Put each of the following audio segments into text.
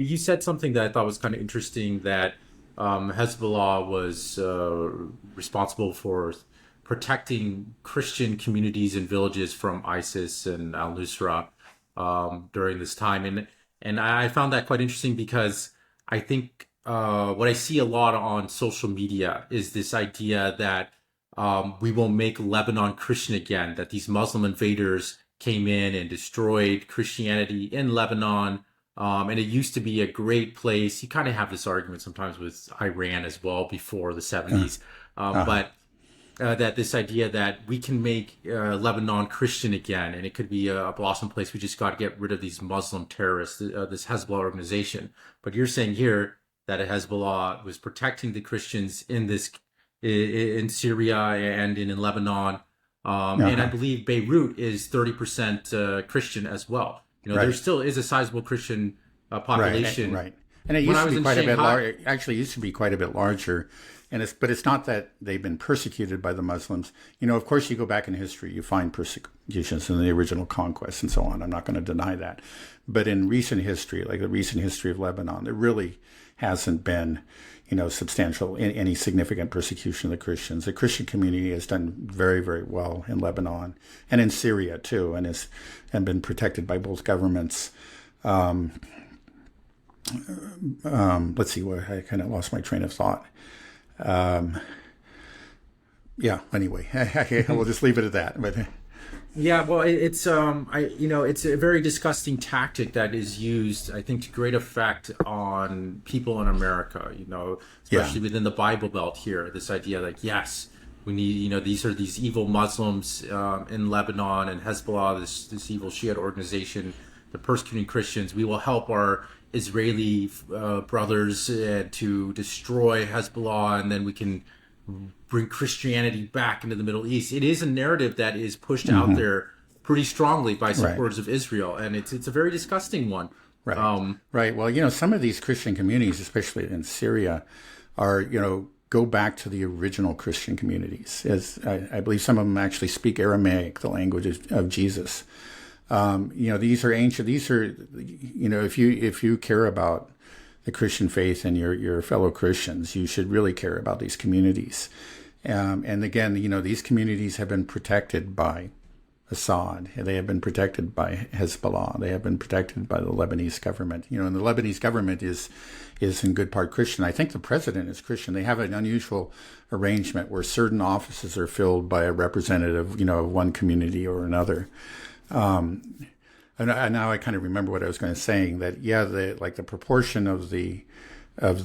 You said something that I thought was kind of interesting that Hezbollah was responsible for protecting Christian communities and villages from ISIS and Al-Nusra during this time, and I found that quite interesting because I think what I see a lot on social media is this idea that we will make Lebanon Christian again, that these Muslim invaders came in and destroyed Christianity in Lebanon. And it used to be a great place. You kind of have this argument sometimes with Iran as well before the Uh, 70s. uh-huh. But that this idea that we can make Lebanon Christian again, and it could be a blossom place. We just got to get rid of these Muslim terrorists, this Hezbollah organization. But you're saying here that Hezbollah was protecting the Christians in this in Syria and in Lebanon, and I Uh-huh. believe Beirut is 30% Christian as well. There Right. still is a sizable Christian population. Right. And it When used I to was be in quite a bit Shanghai, larger. Actually, it used to be quite a bit larger. But it's not that they've been persecuted by the Muslims. Of course, you go back in history, you find persecutions in the original conquest and so on. I'm not going to deny that. But in recent history, like the recent history of Lebanon, there really hasn't been, substantial, any significant persecution of the Christians. The Christian community has done very, very well in Lebanon and in Syria too, and been protected by both governments. Um, let's see, where I kind of lost my train of thought. Um, yeah. Anyway, we'll just leave it at that. But yeah, well, it's a very disgusting tactic that is used, I think, to great effect on people in America. yeah, Especially within the Bible Belt here. This idea, like, yes, we need, these evil Muslims in Lebanon and Hezbollah, this evil Shiite organization, the persecuting Christians. We will help our Israeli brothers to destroy Hezbollah, and then we can bring Christianity back into the Middle East. It is a narrative that is pushed out hmm there pretty strongly by right, supporters of Israel, and it's a very disgusting one. right, Um, right. Well, some of these Christian communities, especially in Syria, are go back to the original Christian communities. As I believe some of them actually speak Aramaic, the language of Jesus. These are ancient. These are, if you care about the Christian faith and your fellow Christians, you should really care about these communities. And again, these communities have been protected by Assad. They have been protected by Hezbollah. They have been protected by the Lebanese government. And the Lebanese government is in good part Christian. I think the president is Christian. They have an unusual arrangement where certain offices are filled by a representative, of one community or another. Um, and now I kind of remember what I was going to saying that the proportion of the of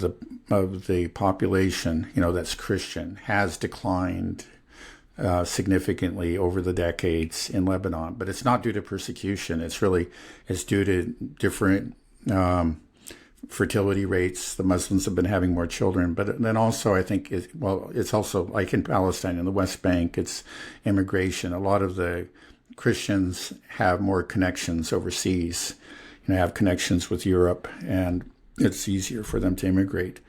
the population that's Christian has declined significantly over the decades in Lebanon, but it's not due to persecution. It's due to different fertility rates. The Muslims have been having more children, but then also I think it's also like in Palestine in the West Bank, it's immigration. A lot of the Christians have more connections overseas, have connections with Europe, and it's easier for them to immigrate.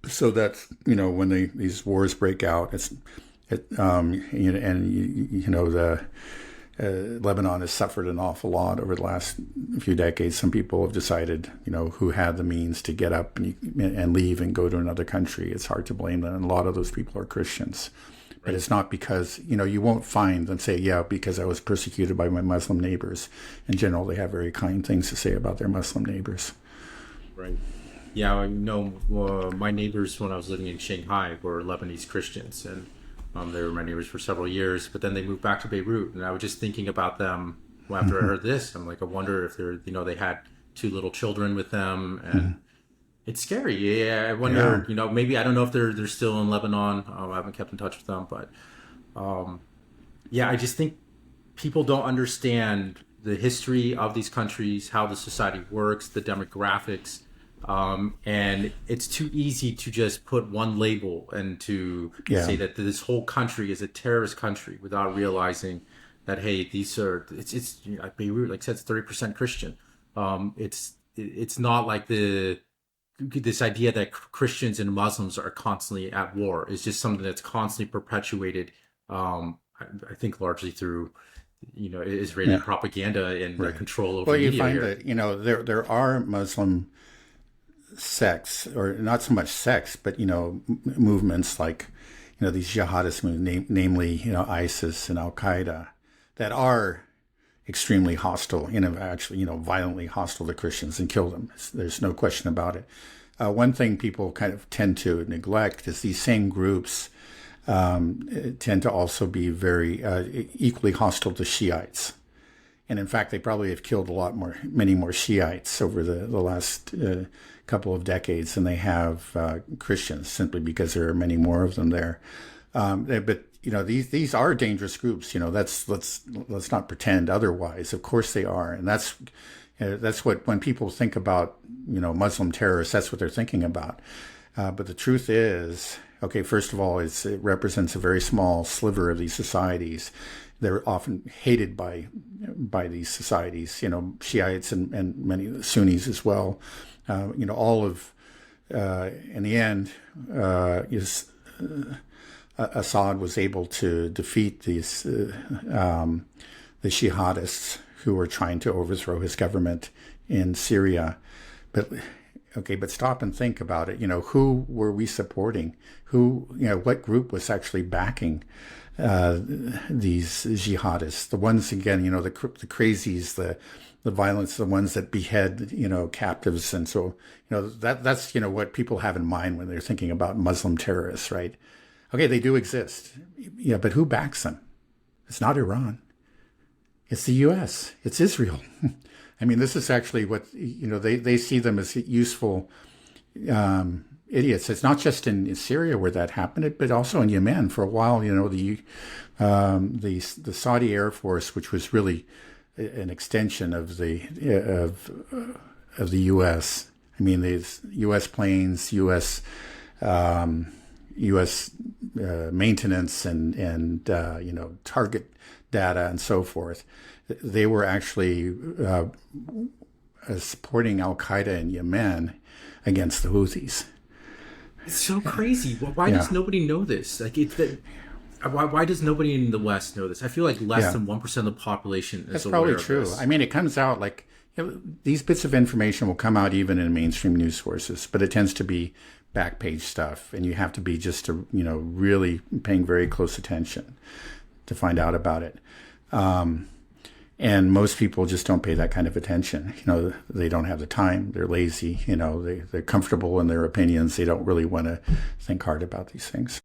So that's when these wars break out, the Lebanon has suffered an awful lot over the last few decades. Some people have decided, who had the means to get up and leave and go to another country. It's hard to blame them, and a lot of those people are Christians. But right, it's not because, you won't find them say, yeah, because I was persecuted by my Muslim neighbors. In general, they have very kind things to say about their Muslim neighbors. right. Yeah, my neighbors when I was living in Shanghai were Lebanese Christians, and they were my neighbors for several years. But then they moved back to Beirut, and I was just thinking about them after I heard this. I'm like, I wonder if they had two little children with them, and it's scary. Yeah, I Yeah. wonder. Maybe I don't know if they're still in Lebanon. I haven't kept in touch with them, but um, yeah, I just think people don't understand the history of these countries, how the society works, the demographics, and it's too easy to just put one label and to Yeah. say that this whole country is a terrorist country without realizing that hey, it's Beirut, like I said, it's 30% Christian. It's not like this idea that Christians and Muslims are constantly at war. It's just something that's constantly perpetuated. I think largely through Israeli Yeah. propaganda and their Right. control over Well, you media find here. that there are Muslim sects, or not so much sects, but movements like these jihadist movements, namely ISIS and Al-Qaeda, that are extremely hostile, actually violently hostile to Christians and kill them. There's no question about it. One thing people kind of tend to neglect is these same groups tend to also be very equally hostile to Shiites. And in fact, they probably have killed many more Shiites over the last couple of decades than they have Christians, simply because there are many more of them there. But these are dangerous groups. Let's not pretend otherwise. Of course they are, and that's what, when people think about Muslim terrorists, that's what they're thinking about. But the truth is, okay, first of all, it represents a very small sliver of these societies. They're often hated by these societies, Shiites and many Sunnis as well. All of, in the end, Assad was able to defeat the jihadists who were trying to overthrow his government in Syria. But stop and think about it. Who were we supporting? What group was actually backing these jihadists? The ones, again, the crazies, the violence, the ones that behead, captives. And so, that's what people have in mind when they're thinking about Muslim terrorists, right? Okay, they do exist. Yeah, but who backs them? It's not Iran. It's the U.S. It's Israel. I mean, this is actually what, they see them as useful idiots. It's not just in Syria where that happened, but also in Yemen. For a while, the Saudi Air Force, which was really an extension of the U.S. I mean, there's U.S. planes, U.S. Maintenance and target data and so forth. They were actually supporting Al-Qaeda in Yemen against the Houthis. It's so crazy. Why does nobody know this? Why does nobody in the West know this? I feel like less than 1% of the population is aware of this. That's probably true. I mean, it comes out these bits of information will come out even in mainstream news sources, but it tends to be back page stuff, and you have to be just really paying very close attention to find out about it. And most people just don't pay that kind of attention. They don't have the time. They're lazy. They're comfortable in their opinions. They don't really want to think hard about these things.